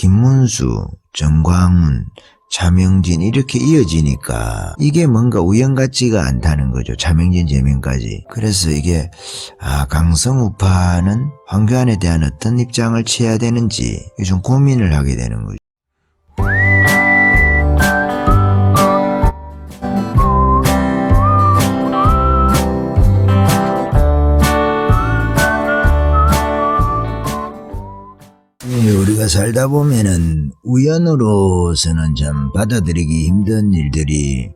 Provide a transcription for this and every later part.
김문수, 정광훈, 차명진 이렇게 이어지니까 이게 뭔가 우연 같지가 않다는 거죠. 차명진 제명까지. 그래서 이게 강성우파는 황교안에 대한 어떤 입장을 취해야 되는지 좀 고민을 하게 되는 거죠. 우리가 살다 보면은 우연으로서는 참 받아들이기 힘든 일들이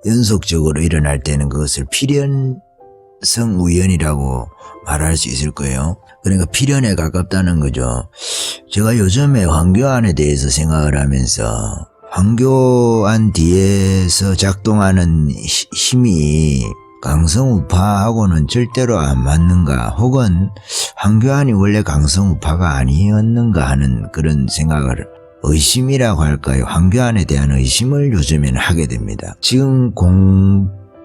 연속적으로 일어날 때는 그것을 필연성 우연이라고 말할 수 있을 거예요. 그러니까 필연에 가깝다는 거죠. 제가 요즘에 황교안에 대해서 생각을 하면서 황교안 뒤에서 작동하는 힘이 강성우파하고는 절대로 안 맞는가, 혹은 황교안이 원래 강성우파가 아니었는가 하는 그런 생각을, 의심이라고 할까요? 황교안에 대한 의심을 요즘에는 하게 됩니다. 지금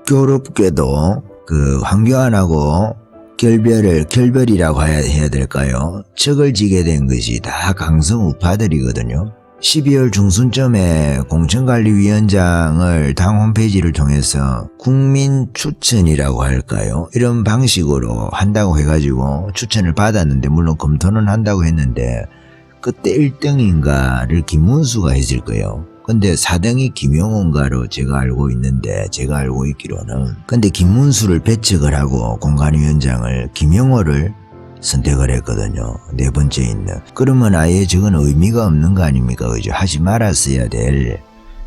공교롭게도 그 황교안하고 결별이라고 해야 될까요? 척을 지게 된 것이 다 강성우파들이거든요. 12월 중순쯤에 공천관리위원장을 당 홈페이지를 통해서 국민 추천이라고 할까요? 이런 방식으로 한다고 해가지고 추천을 받았는데, 물론 검토는 한다고 했는데 그때 1등인가를 김문수가 했을 거예요. 근데 4등이 김용훈가로 제가 알고 있기로는. 근데 김문수를 배척을 하고 공관위원장을 김영호를 선택을 했거든요. 네 번째 있는. 그러면 아예 저건 의미가 없는 거 아닙니까? 그죠? 하지 말았어야 될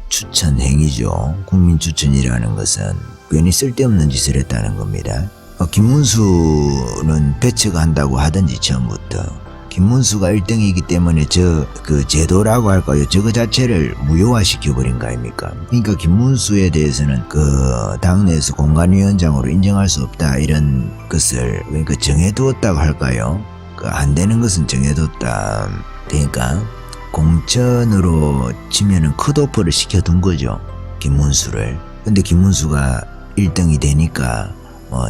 추천 행위죠. 국민 추천이라는 것은 괜히 쓸데없는 짓을 했다는 겁니다. 김문수는 배척한다고 하든지 처음부터. 김문수가 1등이기 때문에 그 제도라고 할까요? 저거 자체를 무효화시켜버린 거 아닙니까? 그러니까 김문수에 대해서는 그 당내에서 공관위원장으로 인정할 수 없다, 이런 것을 그러니까 정해두었다고 할까요? 그 안 되는 것은 정해뒀다. 그러니까 공천으로 치면은 컷오프를 시켜둔 거죠. 김문수를. 근데 김문수가 1등이 되니까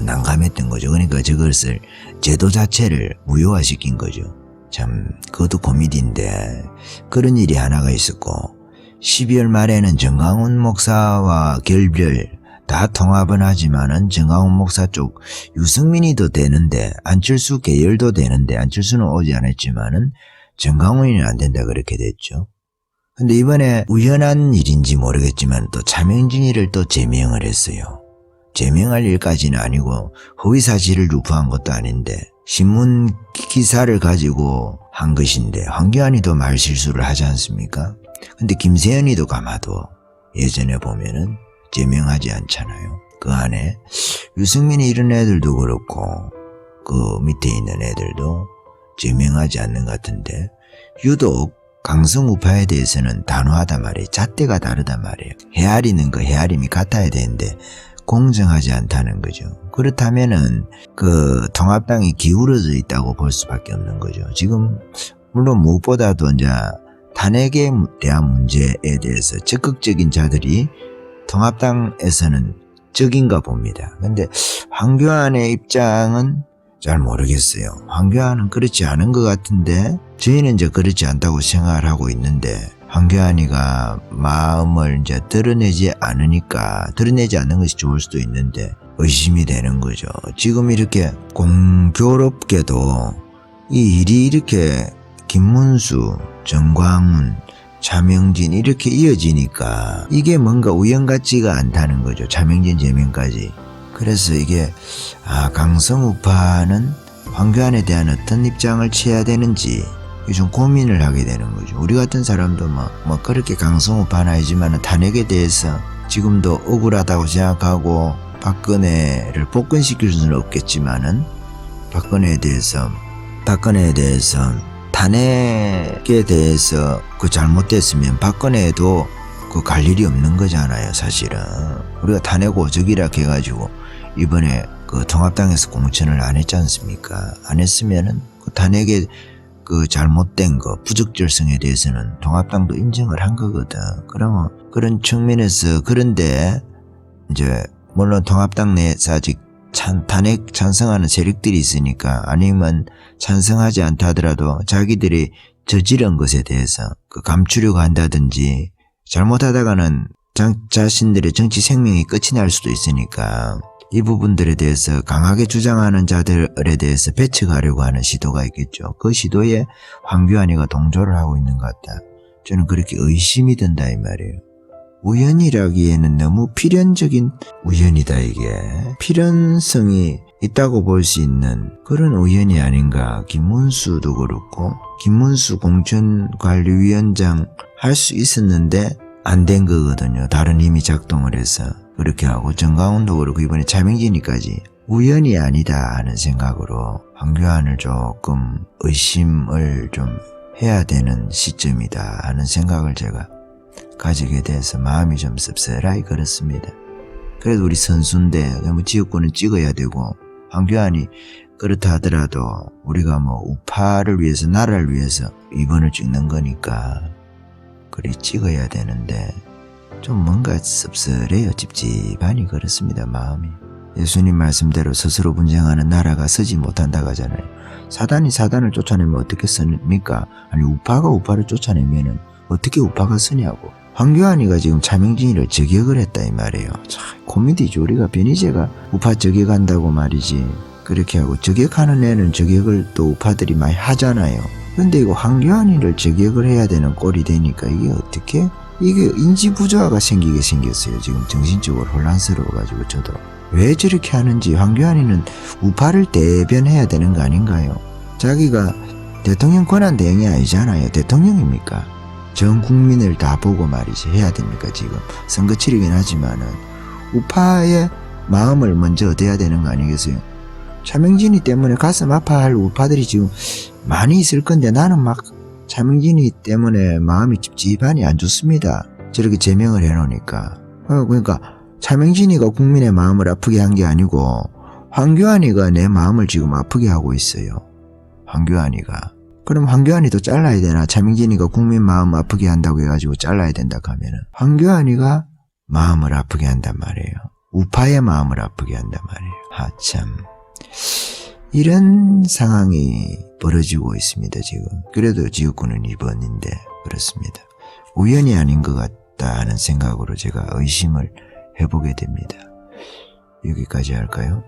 난감했던 거죠. 그러니까 저것을 제도 자체를 무효화시킨 거죠. 참 그것도 고민인데, 그런 일이 하나가 있었고, 12월 말에는 정강훈 목사와 결별 다 통합은 하지만은 정강훈 목사 쪽 유승민이 더 되는데, 안철수 계열도 되는데, 안철수는 오지 않았지만은 정강훈이는 안 된다 그렇게 됐죠. 근데 이번에 우연한 일인지 모르겠지만 또 차명진이를 또 제명을 했어요. 제명할 일까지는 아니고 허위사실을 유포한 것도 아닌데 신문 기사를 가지고 한 것인데, 황교안이도 말실수를 하지 않습니까? 근데 김세연이도 가마도 예전에 보면은 제명하지 않잖아요. 그 안에 유승민이 이런 애들도 그렇고 그 밑에 있는 애들도 제명하지 않는 것 같은데, 유독 강성우파에 대해서는 단호하단 말이에요. 잣대가 다르단 말이에요. 헤아리는 거 헤아림이 같아야 되는데 공정하지 않다는 거죠. 그렇다면은 그 통합당이 기울어져 있다고 볼 수밖에 없는 거죠. 지금 물론 무엇보다도 이제 탄핵에 대한 문제에 대해서 적극적인 자들이 통합당에서는 적인가 봅니다. 근데 황교안의 입장은 잘 모르겠어요. 황교안은 그렇지 않은 것 같은데, 저희는 이제 그렇지 않다고 생각을 하고 있는데, 황교안이가 마음을 이제 드러내지 않는 것이 좋을 수도 있는데 의심이 되는 거죠. 지금 이렇게 공교롭게도 이 일이 이렇게 김문수, 정광훈, 차명진 이렇게 이어지니까 이게 뭔가 우연 같지가 않다는 거죠. 차명진 제명까지. 그래서 이게 강성우파는 황교안에 대한 어떤 입장을 취해야 되는지 좀 고민을 하게 되는 거죠. 우리 같은 사람도 그렇게 강성우파는 아니지만 탄핵에 대해서 지금도 억울하다고 생각하고 박근혜를 복권시킬 수는 없겠지만은 박근혜에 대해서 탄핵에 대해서 그 잘못됐으면 박근혜도 그 갈 일이 없는 거잖아요. 사실은 우리가 탄핵 오적이라 해가지고 이번에 그 통합당에서 공천을 안 했지 않습니까? 안 했으면은 그 탄핵에 그 잘못된 거, 부적절성에 대해서는 통합당도 인정을 한 거거든. 그러면 그런 측면에서, 그런데 이제 물론 통합당 내에서 아직 탄핵 찬성하는 세력들이 있으니까, 아니면 찬성하지 않다 하더라도 자기들이 저지른 것에 대해서 감추려고 한다든지 잘못하다가는 자신들의 정치 생명이 끝이 날 수도 있으니까 이 부분들에 대해서 강하게 주장하는 자들에 대해서 배척하려고 하는 시도가 있겠죠. 그 시도에 황교안이가 동조를 하고 있는 것 같다. 저는 그렇게 의심이 든다 이 말이에요. 우연이라기에는 너무 필연적인 우연이다 이게. 필연성이 있다고 볼 수 있는 그런 우연이 아닌가. 김문수도 그렇고 김문수 공천관리위원장 할 수 있었는데 안 된 거거든요. 다른 힘이 작동을 해서 그렇게 하고 정강훈도 그렇고 이번에 차명진이까지 우연이 아니다 하는 생각으로 황교안을 조금 의심을 좀 해야 되는 시점이다 하는 생각을 제가 가지게 돼서 마음이 좀 씁쓸하게 그렇습니다. 그래도 우리 선수인데 뭐 지역구는 찍어야 되고 황교안이 그렇다 하더라도 우리가 뭐 우파를 위해서 나라를 위해서 2번을 찍는 거니까 그리 찍어야 되는데 좀 뭔가 씁쓸해요. 찝찝하니 그렇습니다. 마음이. 예수님 말씀대로 스스로 분쟁하는 나라가 서지 못한다고 하잖아요. 사단이 사단을 쫓아내면 어떻게 씁니까? 아니 우파가 우파를 쫓아내면 어떻게 우파가 쓰냐고. 황교안이가 지금 차명진이를 저격을 했다 이 말이에요. 참 코미디죠. 우리가 변희재가 우파 저격한다고 말이지. 그렇게 하고 저격하는 애는 저격을 또 우파들이 많이 하잖아요. 근데 이거 황교안이를 저격을 해야 되는 꼴이 되니까 이게 어떻게 이게 인지부조화가 생기게 생겼어요. 지금 정신적으로 혼란스러워가지고 저도 왜 저렇게 하는지. 황교안이는 우파를 대변해야 되는 거 아닌가요? 자기가 대통령 권한 대행이 아니잖아요. 대통령입니까? 전 국민을 다 보고 말이지 해야 됩니까? 지금 선거 치르긴 하지만은 우파의 마음을 먼저 얻어야 되는 거 아니겠어요? 차명진이 때문에 가슴 아파할 우파들이 지금 많이 있을 건데 나는 막 차명진이 때문에 마음이 찝찝하니 안 좋습니다. 저렇게 제명을 해놓으니까. 그러니까 차명진이가 국민의 마음을 아프게 한 게 아니고 황교안이가 내 마음을 지금 아프게 하고 있어요. 황교안이가. 그럼 황교안이도 잘라야 되나? 차명진이가 국민 마음 아프게 한다고 해가지고 잘라야 된다 하면은 황교안이가 마음을 아프게 한단 말이에요. 우파의 마음을 아프게 한단 말이에요. 참 이런 상황이 벌어지고 있습니다. 지금. 그래도 지역구는 2번인데 그렇습니다. 우연이 아닌 것 같다 하는 생각으로 제가 의심을 해보게 됩니다. 여기까지 할까요?